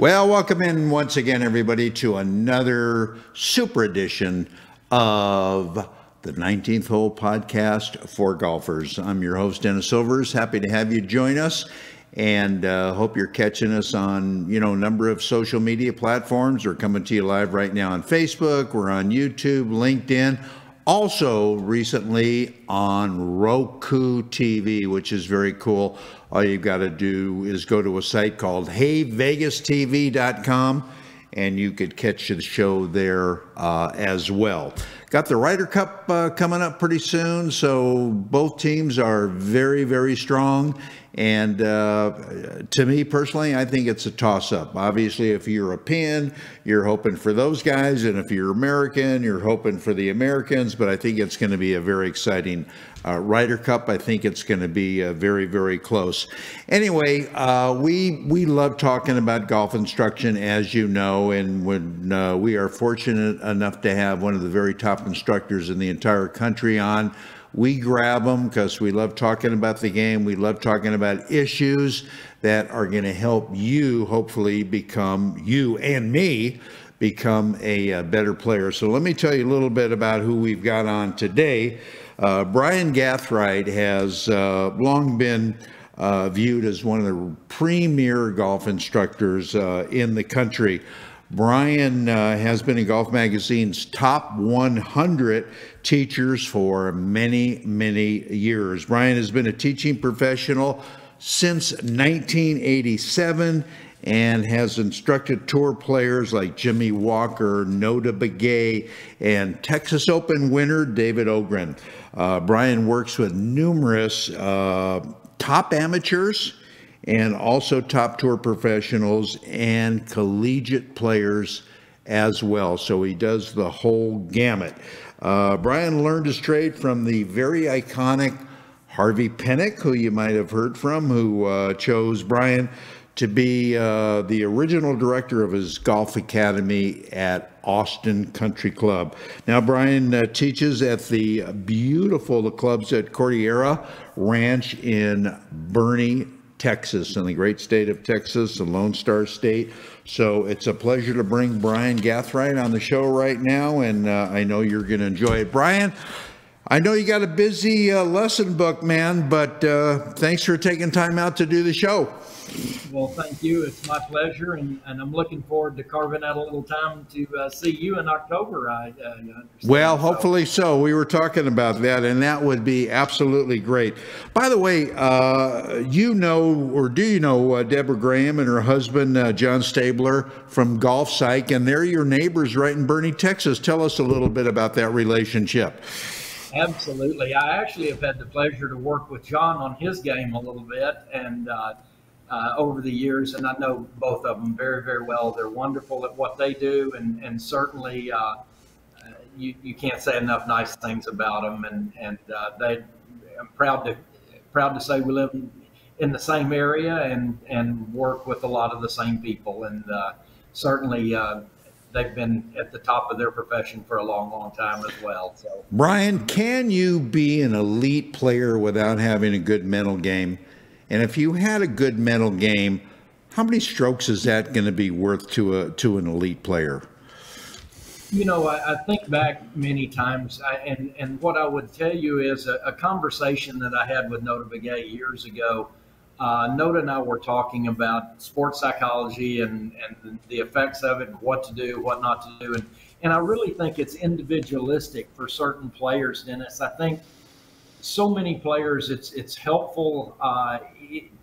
Well, welcome in once again, everybody, to another super edition of the 19th Hole Podcast for Golfers. I'm your host, Dennis Silvers. Happy to have you join us, and hope you're catching us on, a number of social media platforms. We're coming to you live right now on Facebook. We're on YouTube, LinkedIn. Also, recently on Roku TV, which is very cool. All you've got to do is go to a site called HeyVegasTV.com, and you could catch the show there as well. Got the Ryder Cup coming up pretty soon, so both teams are very, very strong. And to me personally, I think it's a toss-up. Obviously, if you're European, you're hoping for those guys, and if you're American, you're hoping for the Americans. But I think it's going to be a very exciting Ryder Cup. I think it's going to be very, very close. Anyway, we love talking about golf instruction, as you know, and when we are fortunate enough to have one of the very top instructors in the entire country on, we grab them because we love talking about the game. We love talking about issues that are going to help you, hopefully, you and me become a better player. So let me tell you a little bit about who we've got on today. Brian GATHRIGHT has long been viewed as one of the premier golf instructors in the country. Brian has been in Golf Magazine's top 100 teachers for many, many years. Brian has been a teaching professional since 1987 and has instructed tour players like Jimmy Walker, Nota Begay, and Texas Open winner David Ogren. Brian works with numerous top amateurs and also top tour professionals and collegiate players as well. So he does the whole gamut. Brian learned his trade from the very iconic Harvey Penick, who you might have heard from, who chose Brian to be the original director of his golf academy at Austin Country Club. Now, Brian teaches at the clubs at Cordillera Ranch in Boerne, Texas, in the great state of Texas, the Lone Star State. So it's a pleasure to bring Brian GATHRIGHT on the show right now, and I know you're going to enjoy it. Brian, I know you got a busy lesson book, man, but thanks for taking time out to do the show. Well, thank you. It's my pleasure, and I'm looking forward to carving out a little time to see you in October. Well, hopefully so. We were talking about that, and that would be absolutely great. By the way, do you know Deborah Graham and her husband, John Stabler, from Golf Psych, and they're your neighbors right in Boerne, Texas. Tell us a little bit about that relationship. Absolutely. I actually have had the pleasure to work with John on his game a little bit, and over the years, and I know both of them very, very well. They're wonderful at what they do, and certainly you can't say enough nice things about them. And I'm proud to say we live in the same area and work with a lot of the same people, and certainly they've been at the top of their profession for a long, long time as well. So, Brian, can you be an elite player without having a good mental game? And if you had a good mental game, how many strokes is that going to be worth to an elite player? I think back many times, and what I would tell you is a conversation that I had with Nota Begay years ago. Nota and I were talking about sports psychology and the effects of it, and what to do, what not to do. And I really think it's individualistic for certain players, Dennis. I think so many players, it's helpful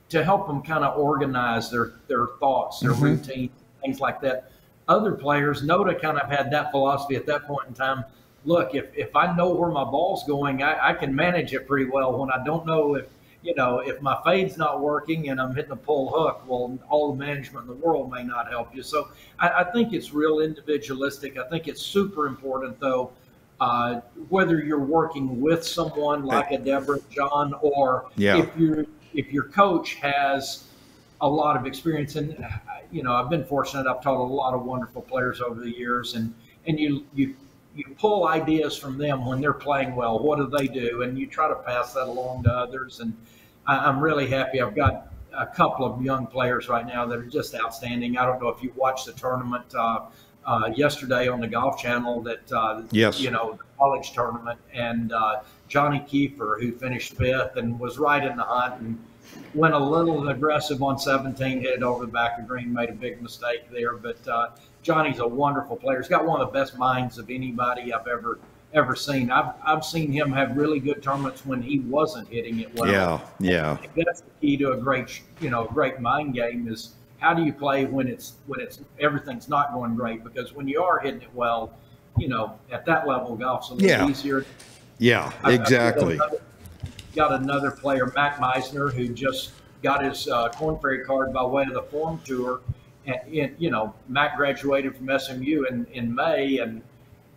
to help them kind of organize their thoughts, their routine, things like that. Other players, Nota kind of had that philosophy at that point in time. Look, if I know where my ball's going, I can manage it pretty well. When I don't know if my fade's not working and I'm hitting a pull hook, well, all the management in the world may not help you. So I think it's real individualistic. I think it's super important, though, whether you're working with someone like a Deborah, John, or if your coach has a lot of experience. And I've been fortunate. I've taught a lot of wonderful players over the years, and you pull ideas from them when they're playing well. What do they do? And you try to pass that along to others. And I'm really happy. I've got a couple of young players right now that are just outstanding. I don't know if you watched the tournament yesterday on the Golf Channel, that Yes. you know, the college tournament, and Johnny Kiefer, who finished fifth and was right in the hunt and went a little aggressive on 17, hit it over the back of the green, made a big mistake there. But Johnny's a wonderful player. He's got one of the best minds of anybody I've ever seen. I've seen him have really good tournaments when he wasn't hitting it well. Yeah. I think that's the key to a great mind game, is how do you play when it's everything's not going great? Because when you are hitting it well, you know, at that level, golf's a little easier. Yeah, exactly. Got another player, Matt Meisner, who just got his Korn Ferry card by way of the Forum Tour. And you know, Matt graduated from SMU in May, and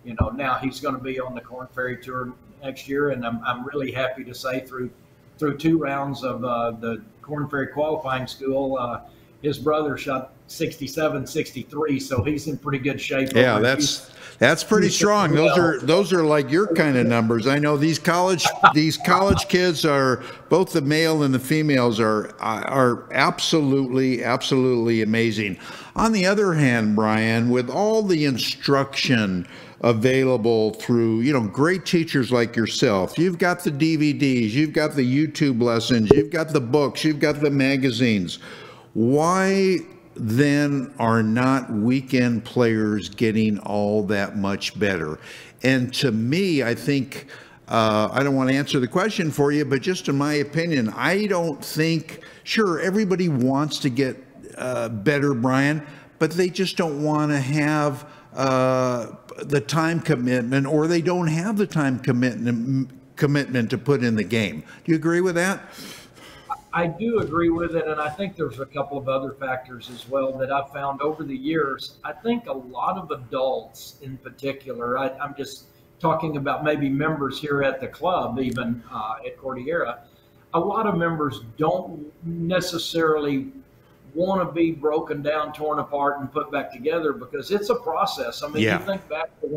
you know, now he's going to be on the Korn Ferry Tour next year. And I'm really happy to say through 2 rounds of the Korn Ferry qualifying school, his brother shot 67, 63, so he's in pretty good shape. Yeah, that's pretty strong. Those are like your kind of numbers. I know these college kids are, both the male and the females are absolutely amazing. On the other hand, Brian, with all the instruction available through, you know, great teachers like yourself, you've got the DVDs, you've got the YouTube lessons, you've got the books, you've got the magazines. Why then are not weekend players getting all that much better? And to me, I think, I don't want to answer the question for you, but just in my opinion, I don't think, sure, everybody wants to get better, Brian, but they just don't want to have the time commitment, or they don't have the time commitment to put in the game. Do you agree with that? I do agree with it, and I think there's a couple of other factors as well that I've found over the years. I think a lot of adults in particular, I'm just talking about maybe members here at the club, even at Cordillera, a lot of members don't necessarily want to be broken down, torn apart, and put back together, because it's a process. I mean, you think back to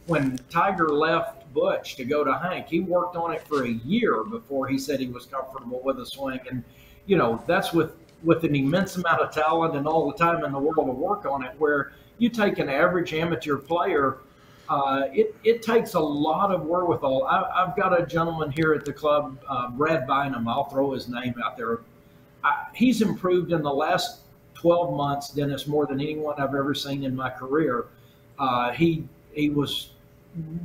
when Tiger left Butch to go to Hank, he worked on it for a year before he said he was comfortable with a swing. And, you know, that's with an immense amount of talent and all the time in the world to work on it, where you take an average amateur player, it takes a lot of wherewithal. I've got a gentleman here at the club, Brad Bynum, I'll throw his name out there. He's improved in the last 12 months, Dennis, more than anyone I've ever seen in my career. He was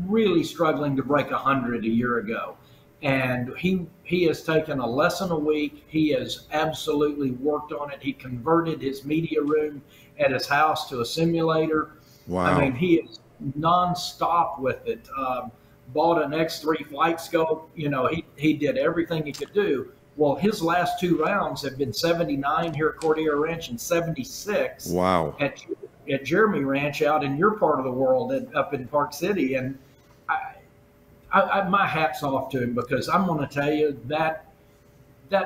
really struggling to break 100 a year ago, and he has taken a lesson a week. He has absolutely worked on it. He converted his media room at his house to a simulator. Wow. I mean, he is nonstop with it. Bought an X3 flight scope. You know, he did everything he could do. Well, his last 2 rounds have been 79 here at Cordillera Ranch and 76 wow. at Jeremy Ranch out in your part of the world, up in Park City. And my hat's off to him, because I'm going to tell you that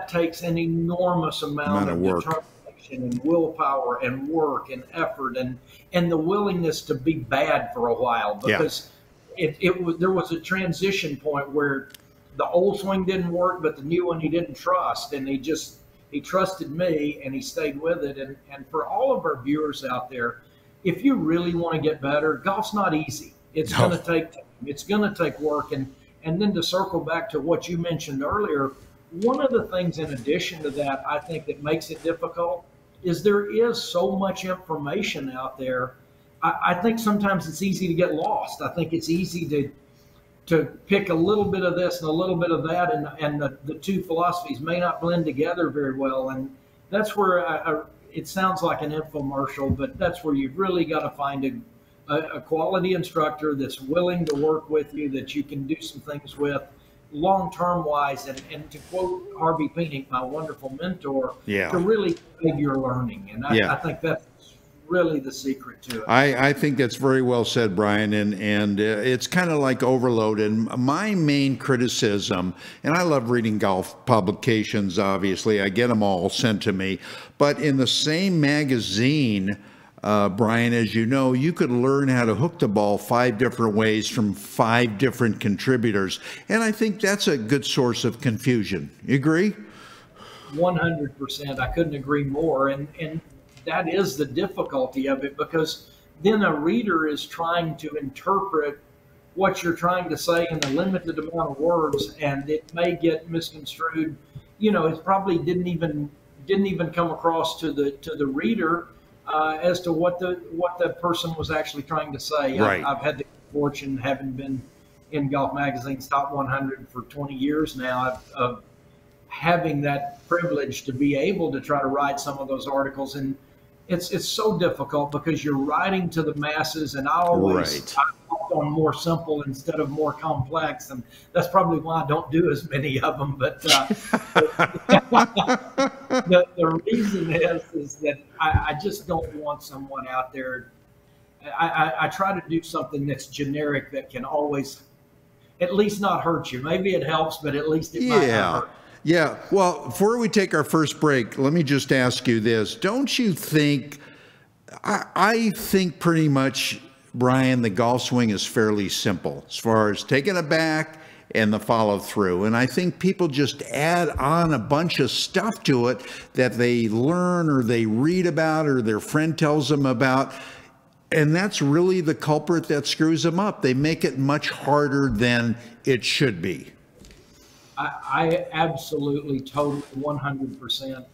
takes an enormous amount of determination and willpower and work and effort and the willingness to be bad for a while, because there was a transition point where the old swing didn't work, but the new one he didn't trust, and he trusted me, and he stayed with it. And for all of our viewers out there, if you really want to get better, golf's not easy. It's going to take time. It's going to take work. And then to circle back to what you mentioned earlier, one of the things in addition to that, I think, that makes it difficult is there is so much information out there. I think sometimes it's easy to get lost. I think it's easy to pick a little bit of this and a little bit of that, and the two philosophies may not blend together very well. And that's where it sounds like an infomercial, but that's where you've really got to find a quality instructor that's willing to work with you, that you can do some things with long-term wise. And to quote Harvey Penick, my wonderful mentor, to really save your learning. And I think that's really the secret to it. I think that's very well said, Brian, and it's kind of like overload. And my main criticism, and I love reading golf publications, obviously, I get them all sent to me, but in the same magazine, Brian, as you know, you could learn how to hook the ball 5 different ways from 5 different contributors, and I think that's a good source of confusion. You agree? 100%. I couldn't agree more. And that is the difficulty of it, because then a reader is trying to interpret what you're trying to say in a limited amount of words, and it may get misconstrued. It probably didn't even come across to the reader as to what the person was actually trying to say. Right. I've had the fortune, having been in Golf Magazine's Top 100 for 20 years now, of having that privilege to be able to try to write some of those articles. And it's so difficult because you're writing to the masses, and I worked on more simple instead of more complex, and that's probably why I don't do as many of them. But the reason is that I just don't want someone out there. I try to do something that's generic, that can always at least not hurt you. Maybe it helps, but at least it might not hurt. Yeah. Well, before we take our first break, let me just ask you this. Don't you think, I think pretty much, Brian, the golf swing is fairly simple as far as taking it back and the follow through. And I think people just add on a bunch of stuff to it that they learn or they read about or their friend tells them about. And that's really the culprit that screws them up. They make it much harder than it should be. I absolutely, totally, 100%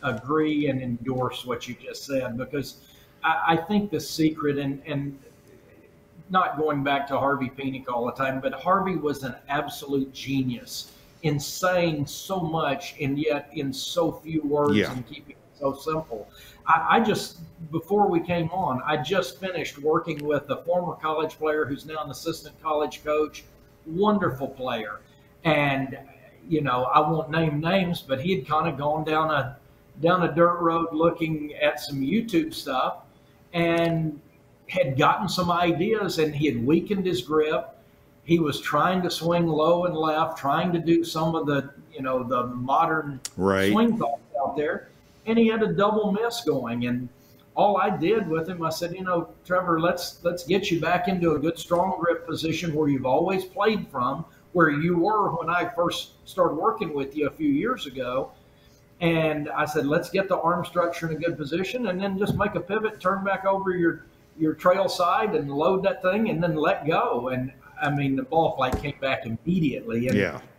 agree and endorse what you just said, because I think the secret, and not going back to Harvey Penick all the time, but Harvey was an absolute genius in saying so much and yet in so few words, and keeping it so simple. I just, before we came on, I just finished working with a former college player who's now an assistant college coach, wonderful player. And, I won't name names, but he had kind of gone down a dirt road looking at some YouTube stuff and had gotten some ideas, and he had weakened his grip. He was trying to swing low and left, trying to do some of the, the modern swing thoughts out there. And he had a double miss going. And all I did with him, I said, Trevor, let's get you back into a good strong grip position where you've always played from, where you were when I first started working with you a few years ago. And I said, let's get the arm structure in a good position, and then just make a pivot, turn back over your trail side and load that thing, and then let go. And I mean, the ball flight came back immediately.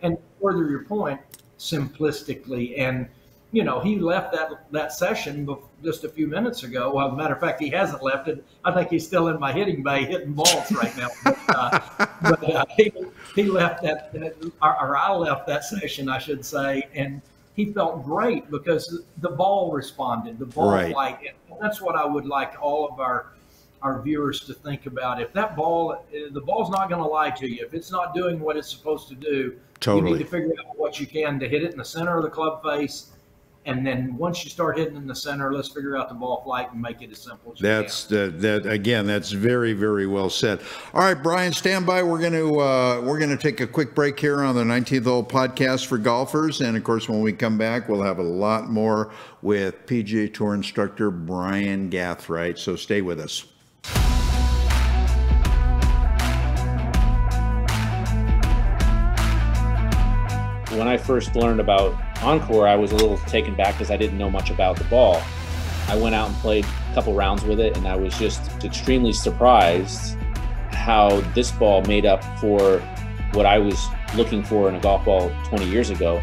And further your point, simplistically. And, he left that session just a few minutes ago. Well, as a matter of fact, he hasn't left it. I think he's still in my hitting bay hitting balls right now. But he left or I left that session, I should say, and he felt great because the ball responded, the ball flight. And that's what I would like all of our viewers to think about. If the ball's not going to lie to you, if it's not doing what it's supposed to do, you need to figure out what you can to hit it in the center of the club face. And then once you start hitting in the center, let's figure out the ball flight and make it as simple as you can. Again, that's very, very well said. All right, Brian, stand by. We're gonna take a quick break here on the 19th Hole podcast for golfers, and of course, when we come back, we'll have a lot more with PGA Tour instructor Brian GATHRIGHT. So stay with us. When I first learned about Encore, I was a little taken back because I didn't know much about the ball. I went out and played a couple rounds with it, and I was just extremely surprised how this ball made up for what I was looking for in a golf ball 20 years ago.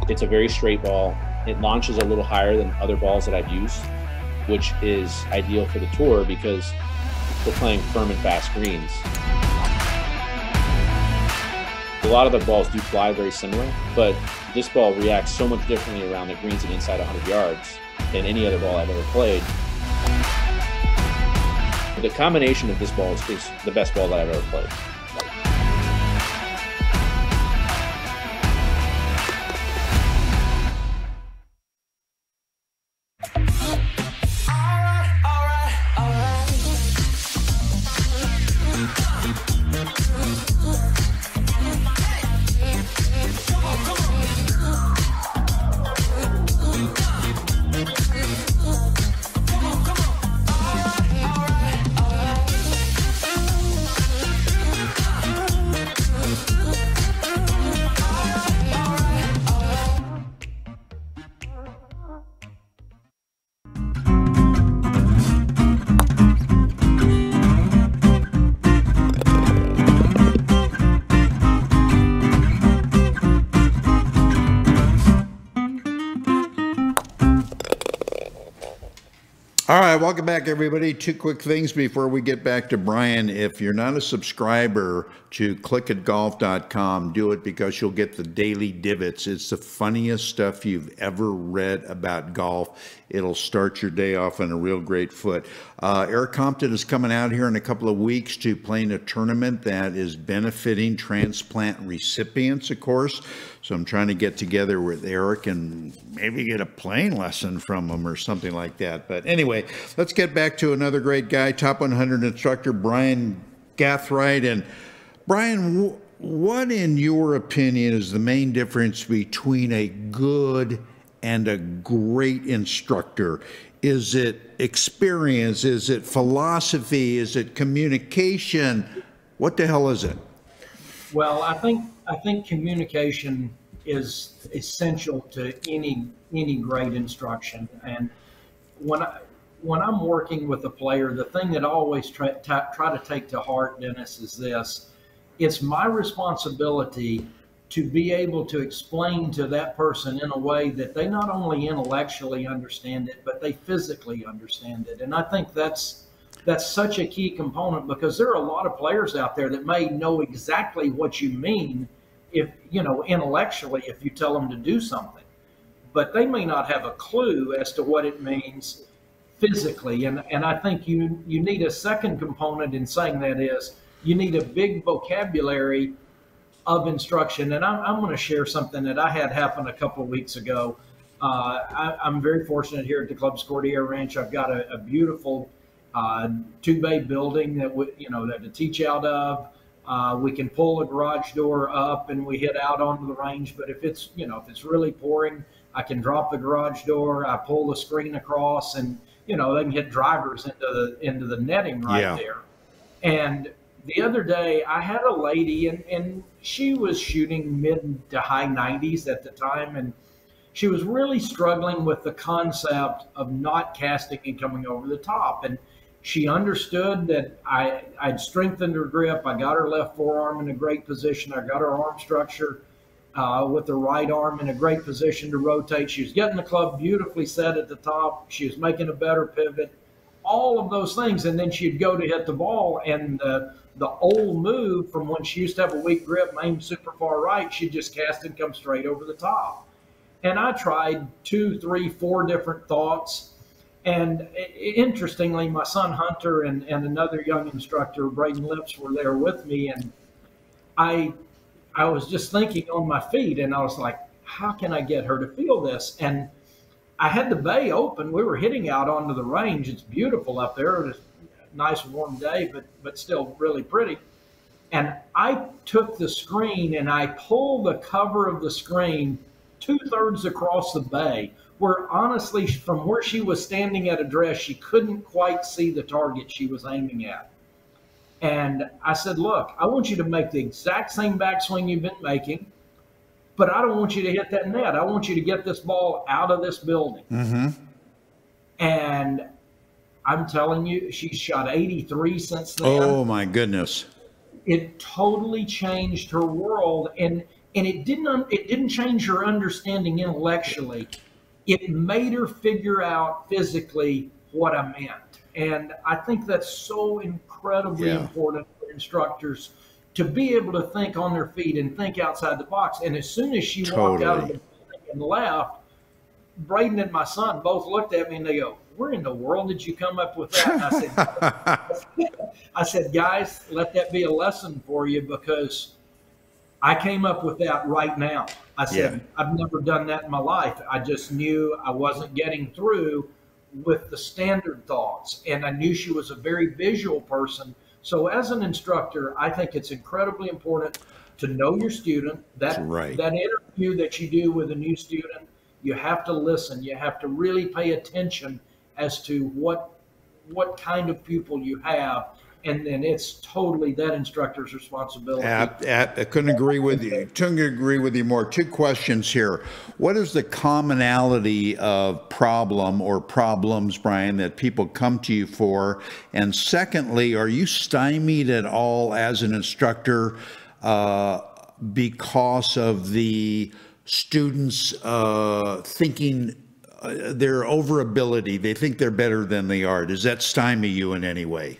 It's a very straight ball. It launches a little higher than other balls that I've used, which is ideal for the tour because we're playing firm and fast greens. A lot of the balls do fly very similar, but this ball reacts so much differently around the greens and inside 100 yards than any other ball I've ever played. The combination of this ball is the best ball that I've ever played. All right, welcome back, everybody. Two quick things before we get back to Brian. If you're not a subscriber to clickatgolf.com, do it, because you'll get the daily divots. It's the funniest stuff you've ever read about golf. It'll start your day off on a real great foot. Eric Compton is coming out here in a couple of weeks to play in a tournament that is benefiting transplant recipients, of course. So I'm trying to get together with Eric and maybe get a playing lesson from him or something like that. But anyway, let's get back to another great guy, top 100 instructor, Brian GATHRIGHT. And Brian, what in your opinion is the main difference between a good and a great instructor? Is it experience? Is it philosophy? Is it communication? What the hell is it? Well, I think communication is essential to any great instruction. And when I'm working with a player, the thing that I always try to take to heart, Dennis, is this: it's my responsibility to be able to explain to that person in a way that they not only intellectually understand it, but they physically understand it. And I think that's such a key component, because there are a lot of players out there that may know exactly what you mean, if intellectually, if you tell them to do something, but they may not have a clue as to what it means physically. And I think you need a second component in saying that is, you need a big vocabulary of instruction. And I'm going to share something that I had happen a couple of weeks ago. I'm very fortunate here at the Club Scordia Ranch. I've got a beautiful 2-bay building that to teach out of. We can pull a garage door up and we head out onto the range. But if it's really pouring, I can drop the garage door. I pull the screen across, and they can hit drivers into the netting right there. And the other day I had a lady, and she was shooting mid to high 90s at the time, and she was really struggling with the concept of not casting and coming over the top. And she understood that I'd strengthened her grip. I got her left forearm in a great position. I got her arm structure with the right arm in a great position to rotate. She was getting the club beautifully set at the top. She was making a better pivot, all of those things. And then she'd go to hit the ball, and the old move from when she used to have a weak grip, aimed super far right, she'd just cast and come straight over the top. And I tried 2, 3, 4 different thoughts. And interestingly, my son Hunter and another young instructor, Braden Lips, were there with me. And I was just thinking on my feet, and I was like, how can I get her to feel this? And I had the bay open. We were hitting out onto the range. It's beautiful up there. It was a nice warm day, but still really pretty. And I took the screen and I pulled the cover of the screen 2/3 across the bay, where honestly, from where she was standing at address, she couldn't quite see the target she was aiming at. And I said, look, I want you to make the exact same backswing you've been making, but I don't want you to hit that net. I want you to get this ball out of this building. Mm-hmm. And I'm telling you, she's shot 83 since then. Oh, my goodness. It totally changed her world. And it didn't change her understanding intellectually. It made her figure out physically what I meant. And I think that's so incredibly important for instructors to be able to think on their feet and think outside the box. And as soon as she walked out of the building and left, Braden and my son both looked at me and they go, where in the world did you come up with that? And I said, guys, let that be a lesson for you, because I came up with that right now. I said, I've never done that in my life. I just knew I wasn't getting through with the standard thoughts. And I knew she was a very visual person. So as an instructor, I think it's incredibly important to know your student. That interview that you do with a new student, you have to listen. You have to really pay attention as to what kind of pupil you have. And then it's totally that instructor's responsibility. I couldn't agree with you. Couldn't agree with you more. 2 questions here. What is the commonality of problem or problems, Brian, that people come to you for? And secondly, are you stymied at all as an instructor because of the students thinking their overability. They think they're better than they are. Does that stymie you in any way?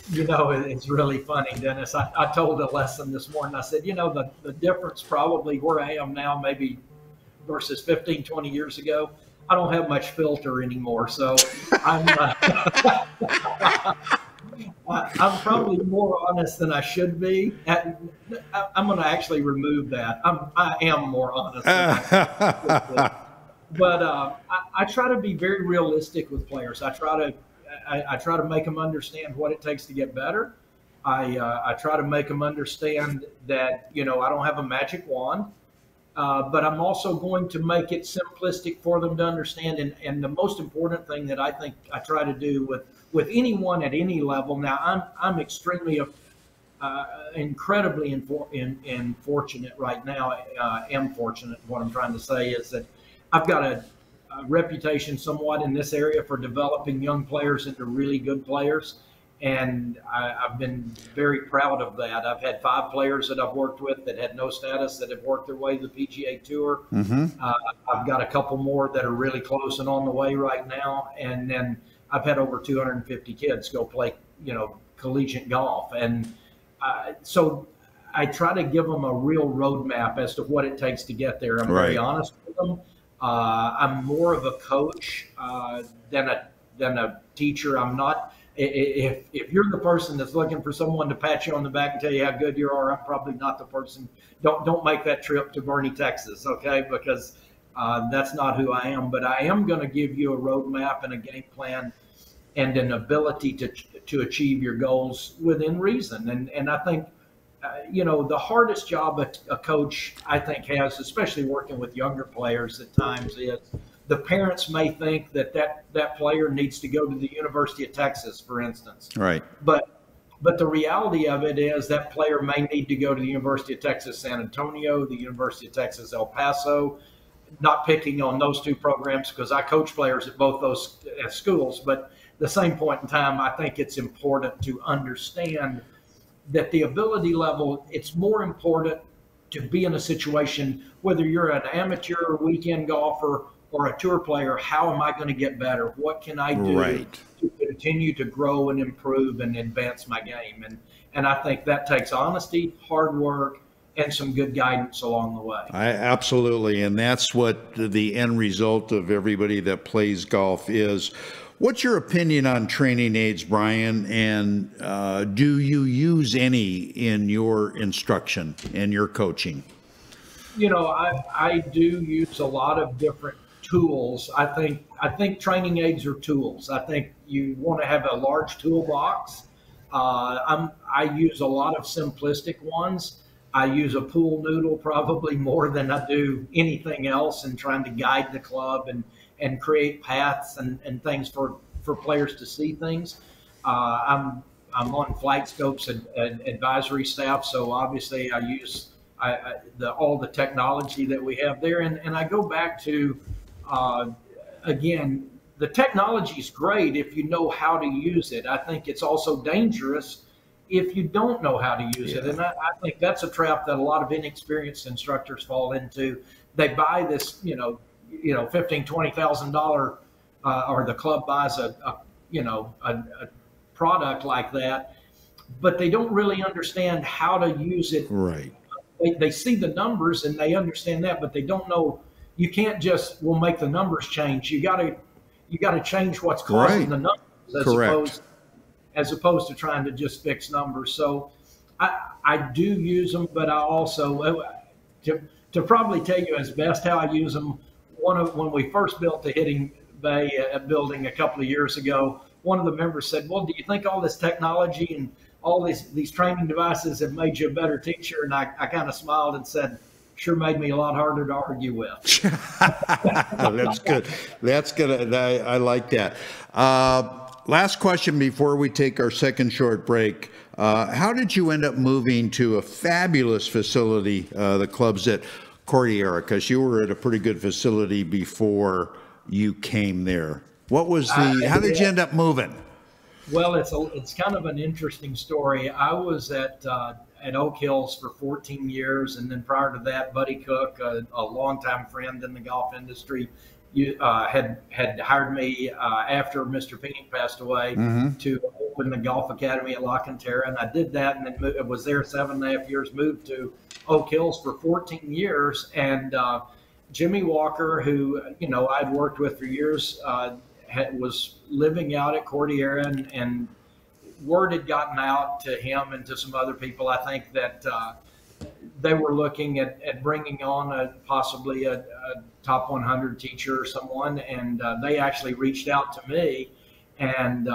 You know, it's really funny, Dennis. I told a lesson this morning. I said, you know, the difference probably where I am now, maybe versus 15, 20 years ago, I don't have much filter anymore. So I'm I'm probably more honest than I should be. I'm going to actually remove that. I am more honest than I should be. But I try to be very realistic with players. I try to make them understand what it takes to get better. I try to make them understand that, you know, I don't have a magic wand, but I'm also going to make it simplistic for them to understand. And the most important thing that I think I try to do with anyone at any level. Now, I'm extremely incredibly fortunate right now. Am fortunate. What I'm trying to say is that I've got a reputation somewhat in this area for developing young players into really good players. And I've been very proud of that. I've had 5 players that I've worked with that had no status that have worked their way to the PGA Tour. I've got a couple more that are really close and on the way right now. And then I've had over 250 kids go play, you know, collegiate golf. And so I try to give them a real roadmap as to what it takes to get there. I'm very honest with them. I'm more of a coach than a teacher. I'm not. If you're the person that's looking for someone to pat you on the back and tell you how good you are, I'm probably not the person. Don't make that trip to Boerne, Texas, okay? Because that's not who I am. But I am going to give you a roadmap and a game plan and an ability to achieve your goals within reason. And I think, you know, the hardest job a coach, I think, has, especially working with younger players at times, is the parents may think that player needs to go to the University of Texas, for instance. Right. But the reality of it is that player may need to go to the University of Texas San Antonio, the University of Texas El Paso. Not picking on those 2 programs because I coach players at both those schools, but at the same point in time, I think it's important to understand that the ability level, it's more important to be in a situation, whether you're an amateur weekend golfer or a tour player, how am I going to get better? What can I do to continue to grow and improve and advance my game? And I think that takes honesty, hard work, and some good guidance along the way. Absolutely, and that's what the end result of everybody that plays golf is. What's your opinion on training aids, Brian, and do you use any in your instruction and your coaching? You know, I do use a lot of different tools. I think training aids are tools. I think you want to have a large toolbox. I use a lot of simplistic ones. I use a pool noodle probably more than I do anything else in trying to guide the club and create paths and things for players to see things. I'm on Flight Scope's advisory staff, so obviously I use all the technology that we have there. And I go back to, again, the technology is great if you know how to use it. I think it's also dangerous if you don't know how to use it. And I think that's a trap that a lot of inexperienced instructors fall into. They buy this, $15,000, $20,000, or the club buys a product like that, but they don't really understand how to use it. Right. They see the numbers and they understand that, but they don't know. You can't just, we'll make the numbers change. You got to change what's causing the numbers as opposed to trying to just fix numbers. So I do use them, but I also, to probably tell you as best how I use them, when we first built the Hitting Bay building a couple of years ago, one of the members said, well, do you think all this technology and all these training devices have made you a better teacher? And I kind of smiled and said, sure made me a lot harder to argue with. That's good. That's good. I like that. Last question before we take our second short break. How did you end up moving to a fabulous facility, the clubs at Cordillera? Because you were at a pretty good facility before you came there. What was how did you end up moving? Well, it's kind of an interesting story. I was at Oak Hills for 14 years, and then prior to that, Buddy Cook, a longtime friend in the golf industry, had hired me after Mr. Penick passed away to open the golf academy at La Cantera, and I did that, and then was there 7.5 years. Moved to Oak Hills for 14 years, and Jimmy Walker, who I'd worked with for years, was living out at Cordillera, and word had gotten out to him and to some other people, I think, that they were looking at bringing on possibly a top 100 teacher or someone, and they actually reached out to me, and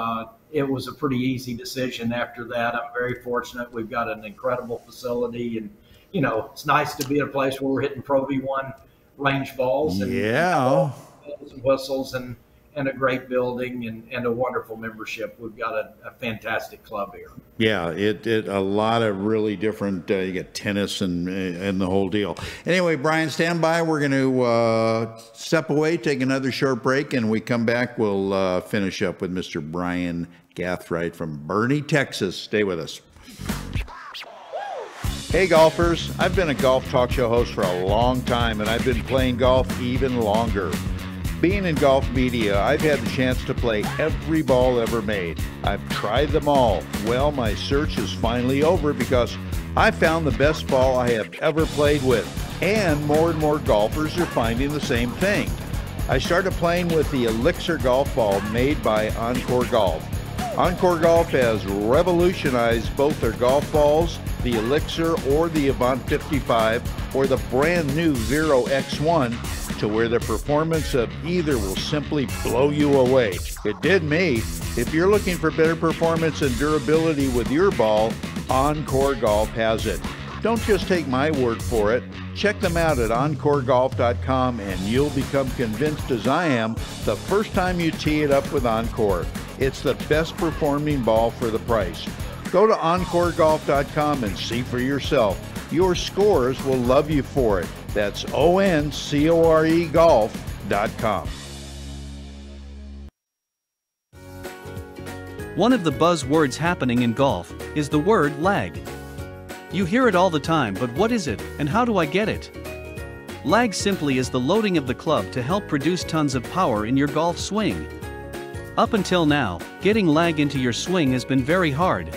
it was a pretty easy decision after that. I'm very fortunate. We've got an incredible facility, and it's nice to be at a place where we're hitting Pro V1 range balls and bells and whistles, and a great building and a wonderful membership. We've got a fantastic club here. Yeah, a lot of really different, you get tennis and the whole deal. Anyway, Brian, stand by. We're going to step away, take another short break, and we come back, we'll finish up with Mr. Brian Gathright from Bernie, Texas. Stay with us. Hey golfers, I've been a golf talk show host for a long time, and I've been playing golf even longer. Being in golf media, I've had the chance to play every ball ever made. I've tried them all. Well, my search is finally over because I found the best ball I have ever played with, and more golfers are finding the same thing. I started playing with the Elixir golf ball made by Encore Golf. Encore Golf has revolutionized both their golf balls, the Elixir or the Avant 55, or the brand new Vero X1, to where the performance of either will simply blow you away. It did me. If you're looking for better performance and durability with your ball, Encore Golf has it. Don't just take my word for it. Check them out at EncoreGolf.com and you'll become convinced, as I am, the first time you tee it up with Encore. It's the best performing ball for the price. Go to EncoreGolf.com and see for yourself. Your scores will love you for it. That's ONCORE golf.com. One of the buzzwords happening in golf is the word lag. You hear it all the time, but what is it, and how do I get it? Lag simply is the loading of the club to help produce tons of power in your golf swing. Up until now, getting lag into your swing has been very hard.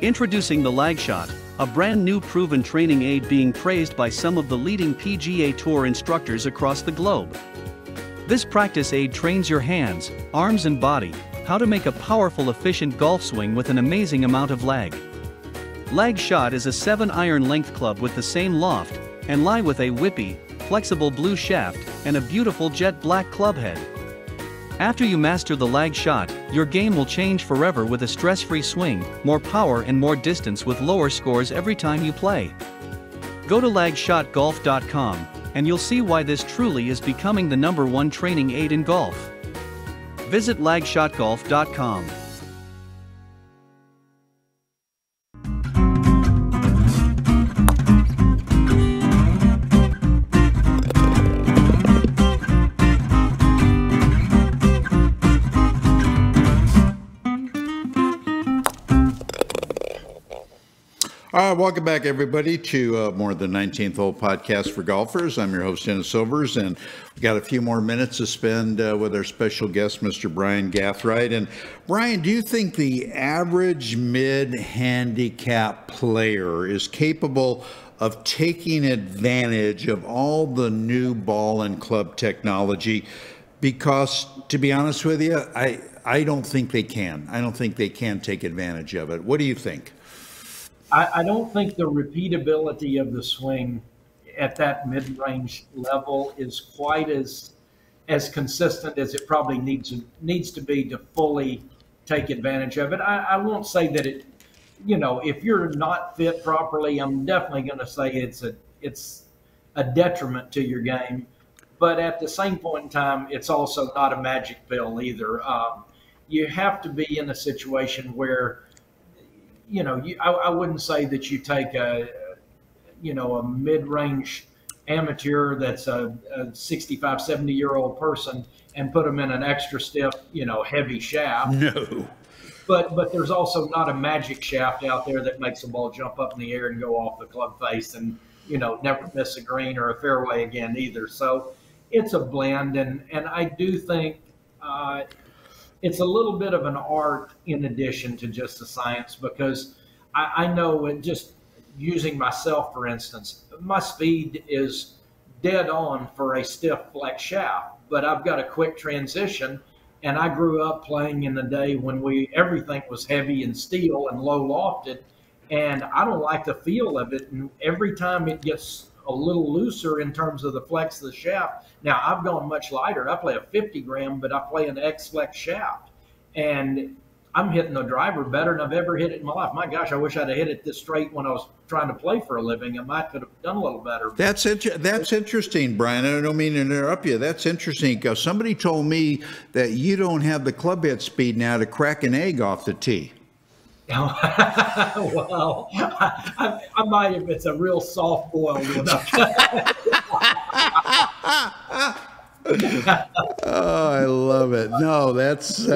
Introducing the lag shot, a brand new proven training aid being praised by some of the leading PGA Tour instructors across the globe. This practice aid trains your hands, arms and body how to make a powerful, efficient golf swing with an amazing amount of lag. Lag Shot is a 7-iron length club with the same loft and lie with a whippy, flexible blue shaft and a beautiful jet black club head. After you master the lag shot, your game will change forever with a stress-free swing, more power and more distance with lower scores every time you play. Go to lagshotgolf.com and you'll see why this truly is becoming the #1 training aid in golf. Visit lagshotgolf.com. All right, welcome back, everybody, to more than 19th Hole Podcast for Golfers. I'm your host, Dennis Silvers, and we've got a few more minutes to spend with our special guest, Mr. Brian Gathright. And Brian, do you think the average mid-handicap player is capable of taking advantage of all the new ball and club technology? Because, to be honest with you, I don't think they can. I don't think they can take advantage of it. What do you think? I don't think the repeatability of the swing at that mid-range level is quite as consistent as it probably needs to be to fully take advantage of it. I won't say that it, if you're not fit properly, I'm definitely going to say it's a detriment to your game. But at the same point in time, it's also not a magic pill either. You have to be in a situation where I wouldn't say that you take a mid-range amateur that's a 65, 70-year-old person and put them in an extra stiff, heavy shaft. No. But there's also not a magic shaft out there that makes the ball jump up in the air and go off the club face and, never miss a green or a fairway again either. So it's a blend, and I do think it's a little bit of an art in addition to just a science, because I know it, just using myself for instance, my speed is dead on for a stiff flex shaft, but I've got a quick transition. And I grew up playing in the day when everything was heavy and steel and low lofted, and I don't like the feel of it. And every time it gets a little looser in terms of the flex of the shaft. Now I've gone much lighter. I play a 50 gram, but I play an X flex shaft, and I'm hitting the driver better than I've ever hit it in my life. My gosh, I wish I'd have hit it this straight when I was trying to play for a living. I might could have done a little better. That's interesting, Brian. I don't mean to interrupt you. That's interesting, because somebody told me that you don't have the club head speed now to crack an egg off the tee. Well, I might if it's a real soft boiled one. Oh, I love it. No, that's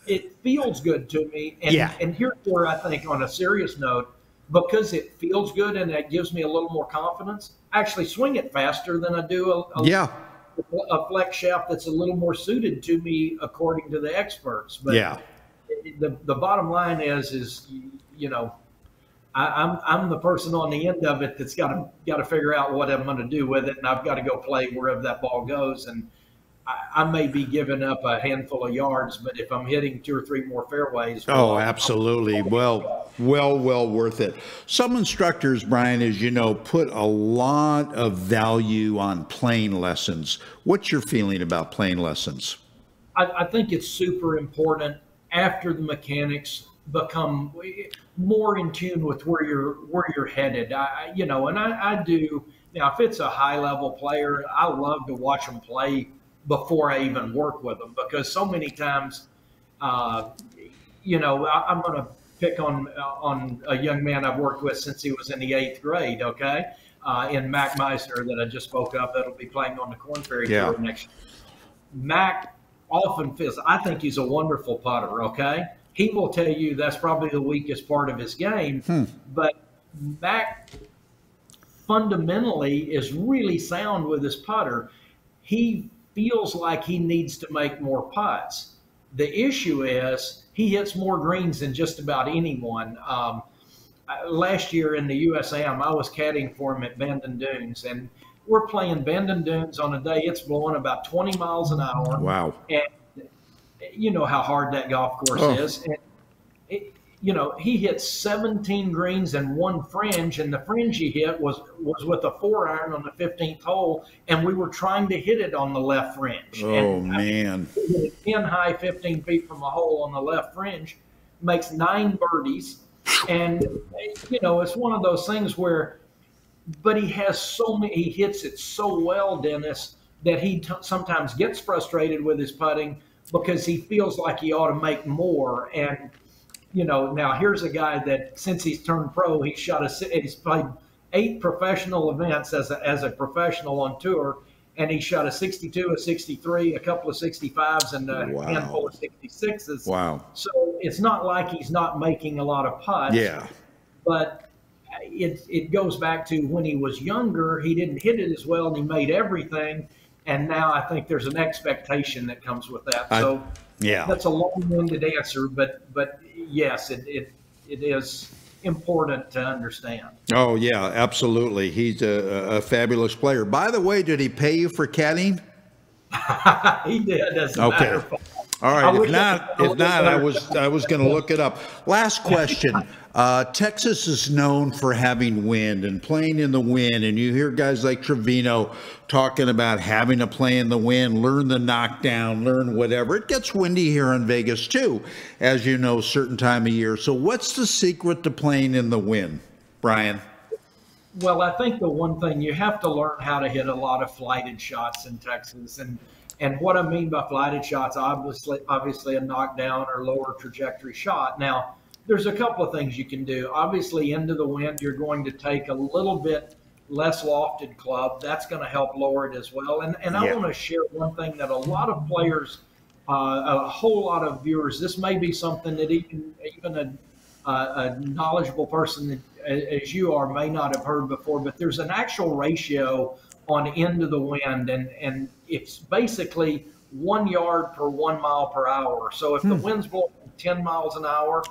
it feels good to me. And, yeah. And here's where I think, on a serious note, because it feels good and that gives me a little more confidence, I actually swing it faster than I do a flex shaft that's a little more suited to me, according to the experts. But yeah, the bottom line is you know, I'm the person on the end of it that's got to figure out what I'm going to do with it, and I've got to go play wherever that ball goes. And I may be giving up a handful of yards, but if I'm hitting 2 or 3 more fairways, absolutely, well worth it. Some instructors, Brian, as you know, put a lot of value on playing lessons. What's your feeling about playing lessons? I think it's super important after the mechanics become more in tune with where you're headed. I do. Now, if it's a high level player, I love to watch them play before I even work with them, because so many times, I'm going to pick on a young man I've worked with since he was in the 8th grade. Okay, in Mac Meisner, that I just spoke of, that'll be playing on the Corn Ferry Tour next year. Mac often feels, I think he's a wonderful putter. Okay. He will tell you that's probably the weakest part of his game, but Mac fundamentally is really sound with his putter. He feels like he needs to make more putts. The issue is he hits more greens than just about anyone. Last year in the USAM, I was caddying for him at Bandon Dunes, and we're playing Bandon Dunes on a day it's blowing about 20 miles an hour. Wow. And you know how hard that golf course is. And he hit 17 greens and 1 fringe, and the fringe he hit was with a 4-iron on the 15th hole, and we were trying to hit it on the left fringe. Man. 10 high, 15 feet from a hole on the left fringe, makes 9 birdies. And, it's one of those things where, but he hits it so well, Dennis, that he sometimes gets frustrated with his putting because he feels like he ought to make more. And, now here's a guy that since he's turned pro, he's played 8 professional events as a professional on tour, and he shot a 62, a 63, a couple of 65s, and a handful of 66s. Wow. So it's not like he's not making a lot of putts. Yeah. But it goes back to when he was younger, he didn't hit it as well, and he made everything. And now I think there's an expectation that comes with that. So that's a long-winded answer, but yes, it is important to understand. Oh, yeah, absolutely. He's a fabulous player. By the way, did he pay you for caddying? He did, as a matter of fact. All right. If not, I was going to look it up. Last question. Texas is known for having wind and playing in the wind, and you hear guys like Trevino talking about having to play in the wind, learn the knockdown, learn whatever. It gets windy here in Vegas too, as you know, certain time of year. So what's the secret to playing in the wind, Brian? Well, I think the one thing, you have to learn how to hit a lot of flighted shots in Texas. And what I mean by flighted shots, obviously a knockdown or lower trajectory shot. Now, there's a couple of things you can do. Obviously, into the wind, you're going to take a little bit less lofted club. That's going to help lower it as well. And I want to share one thing that a lot of players, a whole lot of viewers, this may be something that even a knowledgeable person as you are, may not have heard before, but there's an actual ratio on end of the wind, and it's basically 1 yard per 1 mile per hour. So if the wind's blowing 10 miles an hour,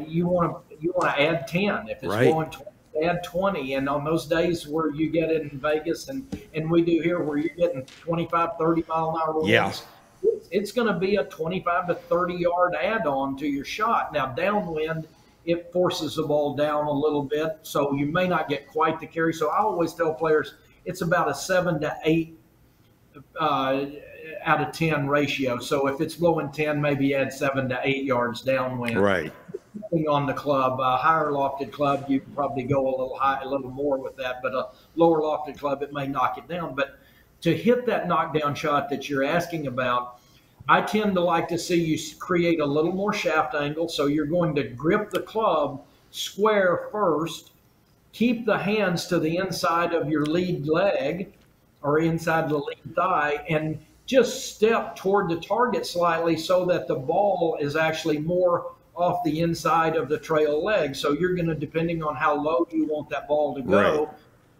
you want to add 10. If it's blowing 20, add 20. And on those days where you get it in Vegas and we do here where you're getting 25, 30 mile an hour winds, it's going to be a 25 to 30 yard add-on to your shot. Now, downwind, it forces the ball down a little bit, so you may not get quite the carry. So I always tell players it's about a 7 to 8 out of 10 ratio. So if it's blowing 10, maybe add 7 to 8 yards downwind. Right. Depending on the club, a higher lofted club, you can probably go a little more with that, but a lower lofted club, it may knock it down. But to hit that knockdown shot that you're asking about, I tend to like to see you create a little more shaft angle. So you're going to grip the club square first, keep the hands to the inside of your lead leg or inside the lead thigh, and just step toward the target slightly so that the ball is actually more off the inside of the trail leg. So you're going to, depending on how low you want that ball to go,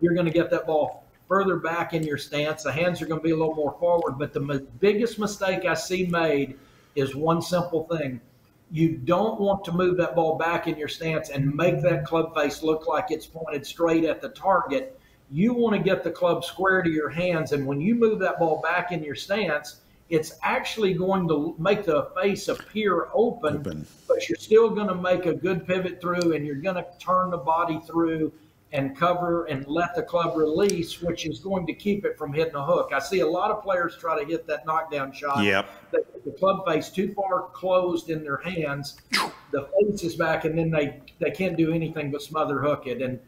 you're going to get that ball further back in your stance. The hands are going to be a little more forward. But the biggest mistake I see made is one simple thing. You don't want to move that ball back in your stance and make that club face look like it's pointed straight at the target. You want to get the club square to your hands, and when you move that ball back in your stance, it's actually going to make the face appear open, but you're still going to make a good pivot through, and you're going to turn the body through and cover and let the club release, which is going to keep it from hitting a hook. I see a lot of players try to hit that knockdown shot. The club face too far closed in their hands, the face is back, and then they can't do anything but smother hook it. And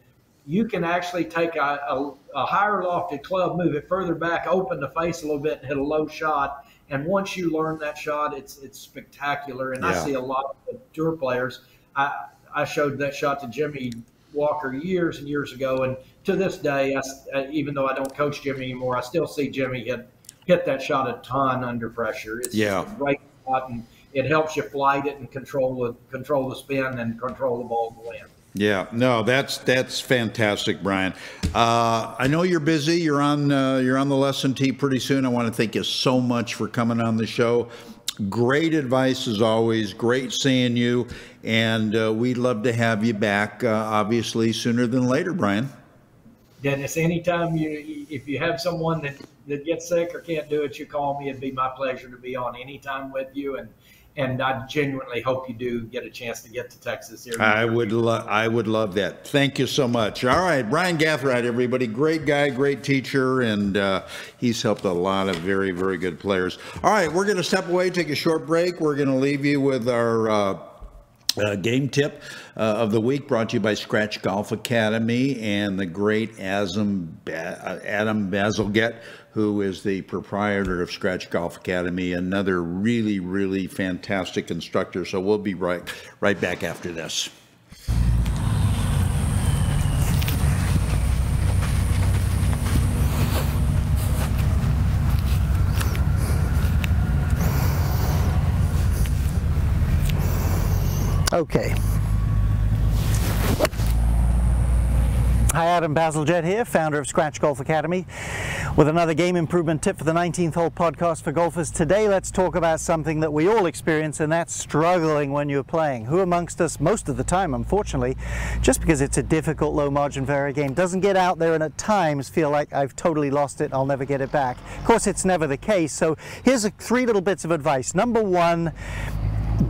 you can actually take a higher lofted club, move it further back, open the face a little bit, and hit a low shot. And once you learn that shot, it's spectacular. And I see a lot of tour players. I showed that shot to Jimmy Walker years and years ago, and to this day, even though I don't coach Jimmy anymore, I still see Jimmy hit that shot a ton under pressure. It's a great shot, and it helps you flight it and control the spin and control the ball to win. Yeah, no, that's fantastic, Brian. I know you're busy. You're on the lesson tee pretty soon. I want to thank you so much for coming on the show. Great advice as always. Great seeing you, and we'd love to have you back. Obviously, sooner than later, Brian. Dennis, anytime if you have someone that gets sick or can't do it, you call me. It'd be my pleasure to be on anytime with you, and I genuinely hope you do get a chance to get to Texas here. I would love that. Thank you so much. All right, Brian GATHRIGHT, everybody. Great guy, great teacher, and he's helped a lot of very, very good players. All right, we're going to step away, take a short break. We're going to leave you with our game tip of the week, brought to you by Scratch Golf Academy and the great Adam Bazalgette, who is the proprietor of Scratch Golf Academy, another really, really fantastic instructor. So we'll be right back after this. Okay. Hi, Adam Bazalgette here, founder of Scratch Golf Academy, with another game improvement tip for the 19th Hole podcast for golfers. Today, let's talk about something that we all experience, and that's struggling when you're playing. Who amongst us, most of the time, unfortunately, just because it's a difficult low margin for error game, doesn't get out there and at times feel like I've totally lost it, I'll never get it back. Of course, it's never the case, so here's three little bits of advice. Number one,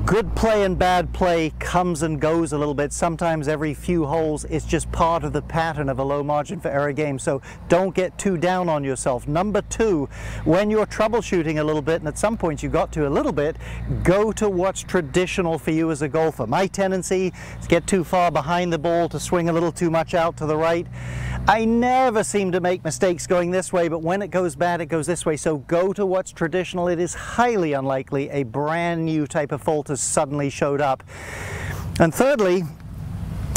good play and bad play comes and goes a little bit. Sometimes every few holes it's just part of the pattern of a low margin for error game, so don't get too down on yourself. Number two, when you're troubleshooting a little bit, and at some point you got to a little bit, go to what's traditional for you as a golfer. My tendency is to get too far behind the ball, to swing a little too much out to the right. I never seem to make mistakes going this way, but when it goes bad, it goes this way. So go to what's traditional. It is highly unlikely a brand new type of fault has suddenly showed up. And thirdly,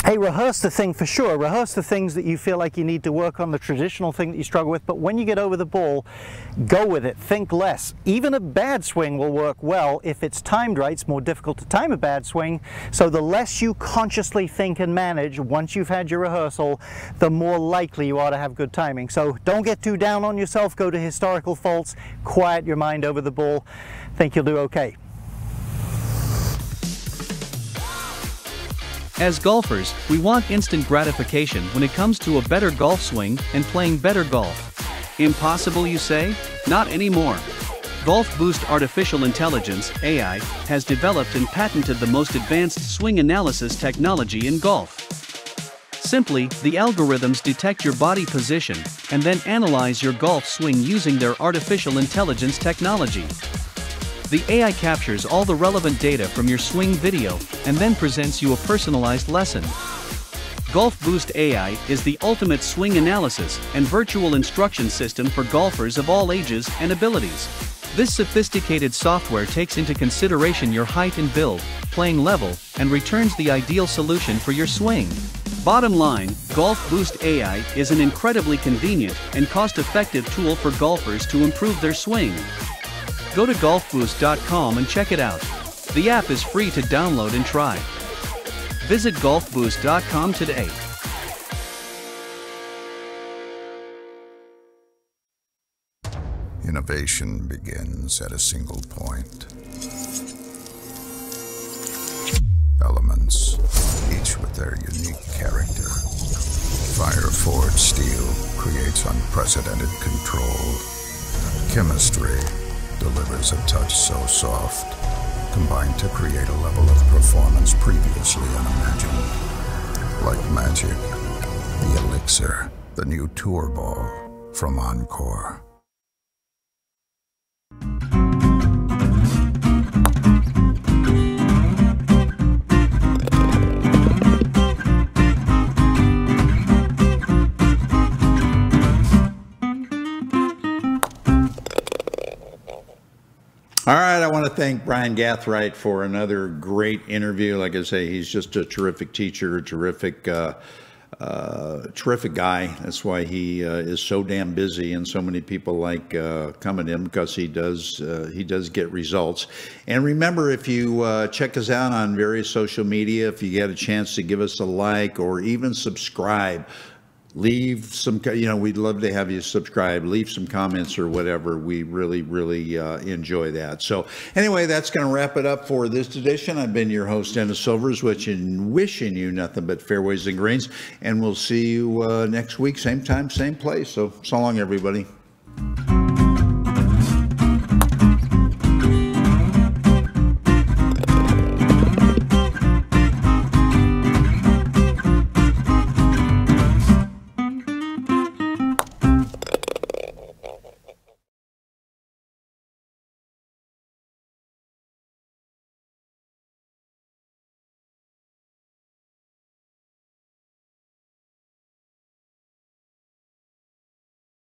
Hey, rehearse the thing for sure. Rehearse the things that you feel like you need to work on, the traditional thing that you struggle with, but when you get over the ball, go with it. Think less. Even a bad swing will work well if it's timed right. It's more difficult to time a bad swing, so the less you consciously think and manage once you've had your rehearsal, the more likely you are to have good timing. So don't get too down on yourself. Go to historical faults. Quiet your mind over the ball. Think you'll do okay. As golfers, we want instant gratification when it comes to a better golf swing and playing better golf. Impossible, you say? Not anymore. Golf Boost Artificial Intelligence, AI, has developed and patented the most advanced swing analysis technology in golf. Simply, the algorithms detect your body position and then analyze your golf swing using their artificial intelligence technology. The AI captures all the relevant data from your swing video and then presents you a personalized lesson. Golf Boost AI is the ultimate swing analysis and virtual instruction system for golfers of all ages and abilities. This sophisticated software takes into consideration your height and build, playing level, and returns the ideal solution for your swing. Bottom line, Golf Boost AI is an incredibly convenient and cost-effective tool for golfers to improve their swing. Go to golfboost.com and check it out. The app is free to download and try. Visit golfboost.com today. Innovation begins at a single point. Elements, each with their unique character. Fire-forged steel creates unprecedented control. Chemistry delivers a touch so soft, combined to create a level of performance previously unimagined. Like magic, the Elixir, the new tour ball from Encore. All right, I want to thank Brian GATHRIGHT for another great interview. Like I say, he's just a terrific teacher, terrific guy. That's why he is so damn busy, and so many people like coming to him, because he does get results. And remember, if you check us out on various social media, if you get a chance to give us a like or even subscribe, leave some, we'd love to have you subscribe, leave some comments or whatever. We really enjoy that. So anyway, that's going to wrap it up for this edition. I've been your host, Dennis Silvers, wishing you nothing but fairways and greens, and we'll see you next week, same time, same place. So long, everybody.